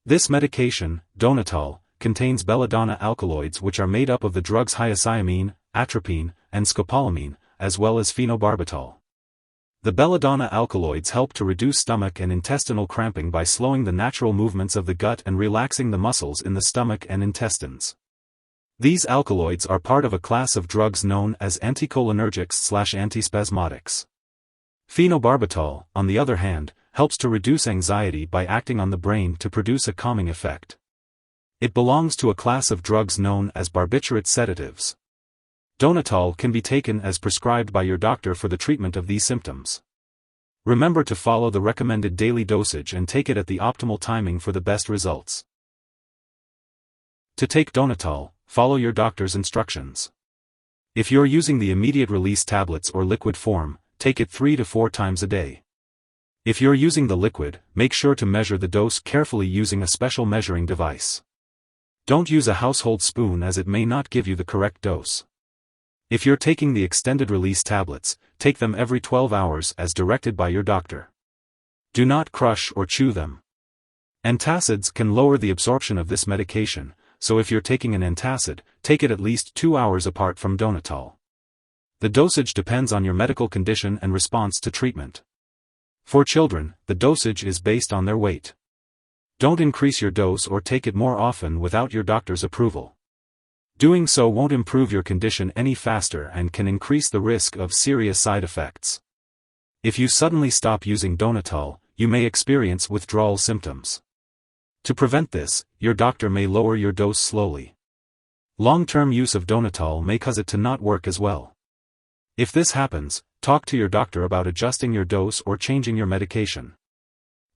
This medication, Donnatal, contains belladonna alkaloids which are made up of the drugs hyoscyamine, atropine, and scopolamine, as well as phenobarbital. The belladonna alkaloids help to reduce stomach and intestinal cramping by slowing the natural movements of the gut and relaxing the muscles in the stomach and intestines. These alkaloids are part of a class of drugs known as anticholinergics/antispasmodics. Phenobarbital, on the other hand, helps to reduce anxiety by acting on the brain to produce a calming effect. It belongs to a class of drugs known as barbiturate sedatives. Donnatal can be taken as prescribed by your doctor for the treatment of these symptoms. Remember to follow the recommended daily dosage and take it at the optimal timing for the best results. To take Donnatal, follow your doctor's instructions. If you're using the immediate release tablets or liquid form, take it 3 to 4 times a day. If you're using the liquid, make sure to measure the dose carefully using a special measuring device. Don't use a household spoon as it may not give you the correct dose. If you're taking the extended release tablets, take them every 12 hours as directed by your doctor. Do not crush or chew them. Antacids can lower the absorption of this medication, so if you're taking an antacid, take it at least 2 hours apart from Donnatal. The dosage depends on your medical condition and response to treatment. For children, the dosage is based on their weight. Don't increase your dose or take it more often without your doctor's approval. Doing so won't improve your condition any faster and can increase the risk of serious side effects. If you suddenly stop using Donnatal, you may experience withdrawal symptoms. To prevent this, your doctor may lower your dose slowly. Long-term use of Donnatal may cause it to not work as well. If this happens, talk to your doctor about adjusting your dose or changing your medication.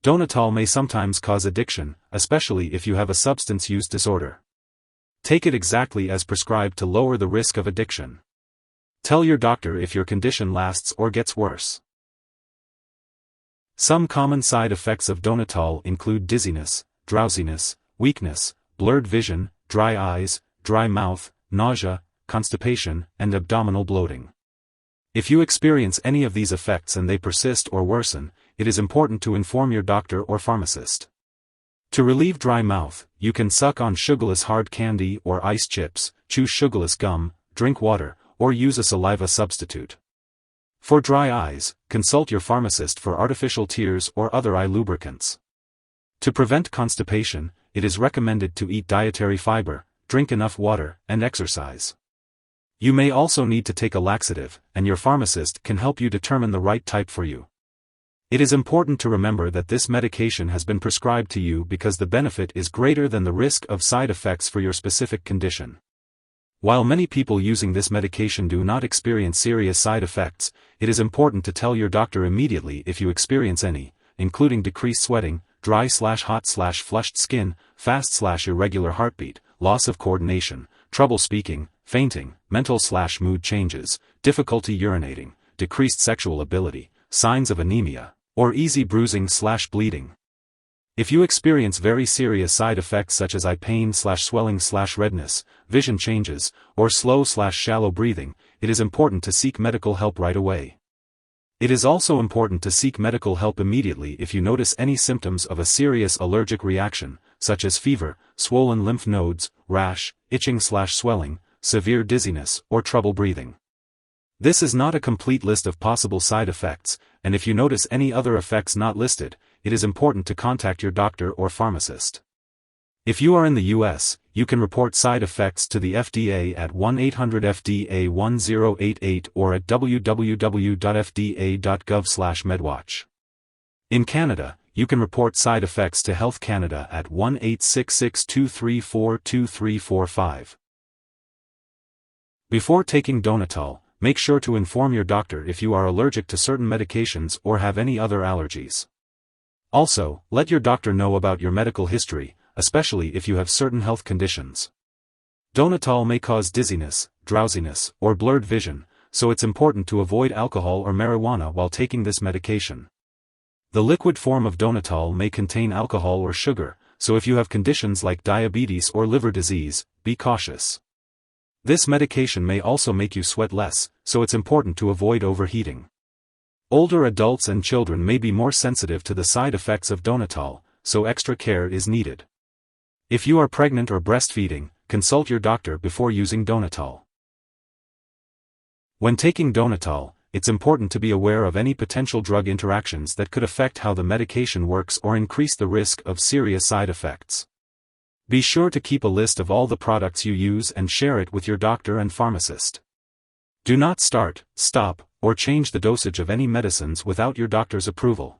Donnatal may sometimes cause addiction, especially if you have a substance use disorder. Take it exactly as prescribed to lower the risk of addiction. Tell your doctor if your condition lasts or gets worse. Some common side effects of Donnatal include dizziness, drowsiness, weakness, blurred vision, dry eyes, dry mouth, nausea, constipation, and abdominal bloating. If you experience any of these effects and they persist or worsen, it is important to inform your doctor or pharmacist. To relieve dry mouth, you can suck on sugarless hard candy or ice chips, chew sugarless gum, drink water, or use a saliva substitute. For dry eyes, consult your pharmacist for artificial tears or other eye lubricants. To prevent constipation, it is recommended to eat dietary fiber, drink enough water, and exercise. You may also need to take a laxative, and your pharmacist can help you determine the right type for you. It is important to remember that this medication has been prescribed to you because the benefit is greater than the risk of side effects for your specific condition. While many people using this medication do not experience serious side effects, it is important to tell your doctor immediately if you experience any, including decreased sweating, dry/hot/flushed skin, fast/irregular heartbeat, loss of coordination, trouble speaking, fainting, mental/mood changes, difficulty urinating, decreased sexual ability, signs of anemia, or easy bruising/bleeding. If you experience very serious side effects such as eye pain/swelling/redness, vision changes, or slow/shallow breathing, it is important to seek medical help right away. It is also important to seek medical help immediately if you notice any symptoms of a serious allergic reaction, such as fever, swollen lymph nodes, rash, itching/swelling, severe dizziness, or trouble breathing. This is not a complete list of possible side effects, and if you notice any other effects not listed, it is important to contact your doctor or pharmacist. If you are in the US, you can report side effects to the FDA at 1-800-FDA-1088 or at www.fda.gov/medwatch. In Canada, you can report side effects to Health Canada at 1-866-234-2345. Before taking Donnatal, make sure to inform your doctor if you are allergic to certain medications or have any other allergies. Also, let your doctor know about your medical history, especially if you have certain health conditions. Donnatal may cause dizziness, drowsiness, or blurred vision, so it's important to avoid alcohol or marijuana while taking this medication. The liquid form of Donnatal may contain alcohol or sugar, so if you have conditions like diabetes or liver disease, be cautious. This medication may also make you sweat less, so it's important to avoid overheating. Older adults and children may be more sensitive to the side effects of Donnatal, so extra care is needed. If you are pregnant or breastfeeding, consult your doctor before using Donnatal. When taking Donnatal, it's important to be aware of any potential drug interactions that could affect how the medication works or increase the risk of serious side effects. Be sure to keep a list of all the products you use and share it with your doctor and pharmacist. Do not start, stop, or change the dosage of any medicines without your doctor's approval.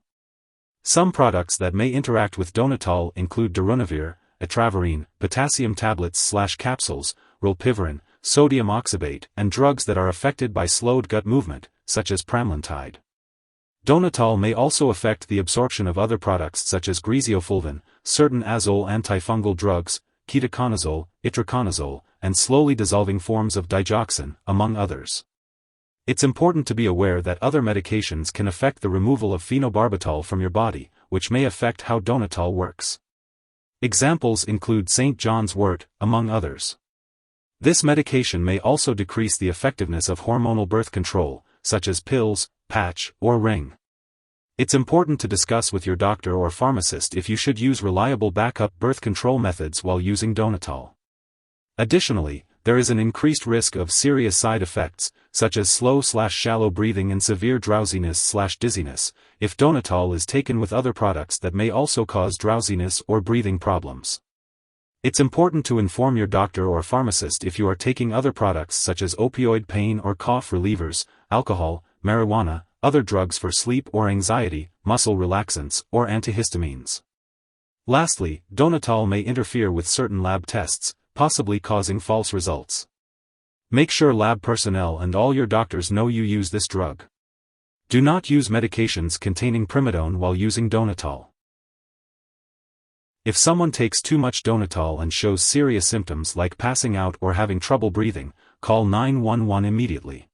Some products that may interact with Donnatal include darunavir, atropine, potassium tablets/capsules, rilpivirine, sodium oxybate, and drugs that are affected by slowed gut movement, such as pramlintide. Donnatal may also affect the absorption of other products such as griseofulvin, certain azole antifungal drugs, ketoconazole, itraconazole, and slowly dissolving forms of digoxin, among others. It's important to be aware that other medications can affect the removal of phenobarbital from your body, which may affect how Donnatal works. Examples include St. John's wort, among others. This medication may also decrease the effectiveness of hormonal birth control, such as pills, patch, or ring. It's important to discuss with your doctor or pharmacist if you should use reliable backup birth control methods while using Donnatal. Additionally, there is an increased risk of serious side effects, such as slow/shallow breathing and severe drowsiness/dizziness, if Donnatal is taken with other products that may also cause drowsiness or breathing problems. It's important to inform your doctor or pharmacist if you are taking other products such as opioid pain or cough relievers, alcohol, marijuana, other drugs for sleep or anxiety, muscle relaxants, or antihistamines. Lastly, Donnatal may interfere with certain lab tests, possibly causing false results. Make sure lab personnel and all your doctors know you use this drug. Do not use medications containing primidone while using Donnatal. If someone takes too much Donnatal and shows serious symptoms like passing out or having trouble breathing, call 911 immediately.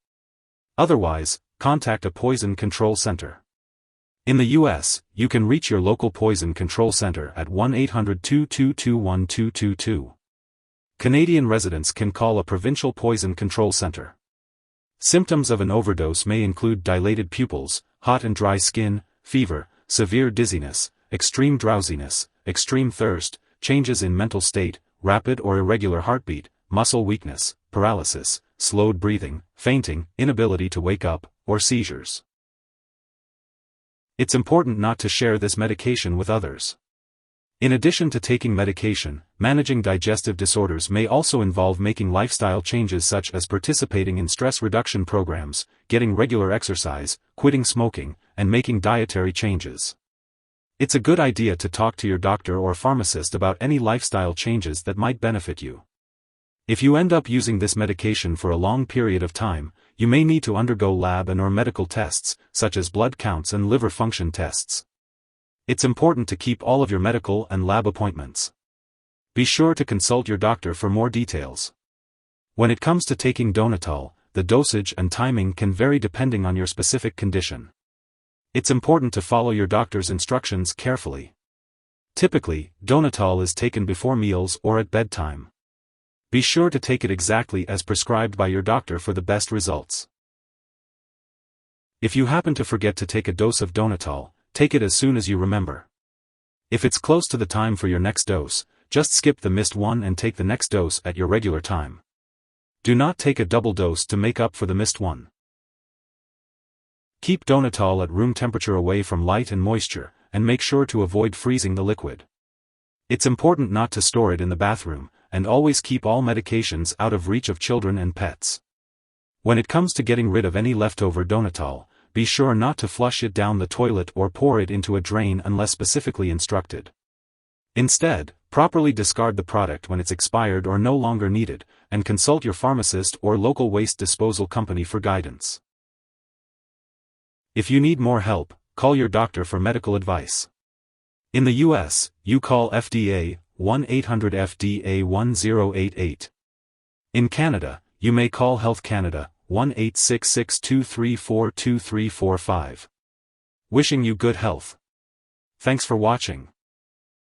Otherwise, contact a poison control center. In the U.S., you can reach your local poison control center at 1-800-222-1222. Canadian residents can call a provincial poison control center. Symptoms of an overdose may include dilated pupils, hot and dry skin, fever, severe dizziness, extreme drowsiness, extreme thirst, changes in mental state, rapid or irregular heartbeat, muscle weakness, paralysis, slowed breathing, fainting, inability to wake up, or seizures. It's important not to share this medication with others. In addition to taking medication, managing digestive disorders may also involve making lifestyle changes such as participating in stress reduction programs, getting regular exercise, quitting smoking, and making dietary changes. It's a good idea to talk to your doctor or pharmacist about any lifestyle changes that might benefit you. If you end up using this medication for a long period of time, you may need to undergo lab and/or medical tests, such as blood counts and liver function tests. It's important to keep all of your medical and lab appointments. Be sure to consult your doctor for more details. When it comes to taking Donnatal, the dosage and timing can vary depending on your specific condition. It's important to follow your doctor's instructions carefully. Typically, Donnatal is taken before meals or at bedtime. Be sure to take it exactly as prescribed by your doctor for the best results. If you happen to forget to take a dose of Donnatal, take it as soon as you remember. If it's close to the time for your next dose, just skip the missed one and take the next dose at your regular time. Do not take a double dose to make up for the missed one. Keep Donnatal at room temperature away from light and moisture, and make sure to avoid freezing the liquid. It's important not to store it in the bathroom, and always keep all medications out of reach of children and pets. When it comes to getting rid of any leftover Donnatal, be sure not to flush it down the toilet or pour it into a drain unless specifically instructed. Instead, properly discard the product when it's expired or no longer needed, and consult your pharmacist or local waste disposal company for guidance. If you need more help, call your doctor for medical advice. In the U.S., you call FDA, 1-800-FDA-1088. In Canada, you may call Health Canada, 1-866-234-2345. Wishing you good health. Thanks for watching.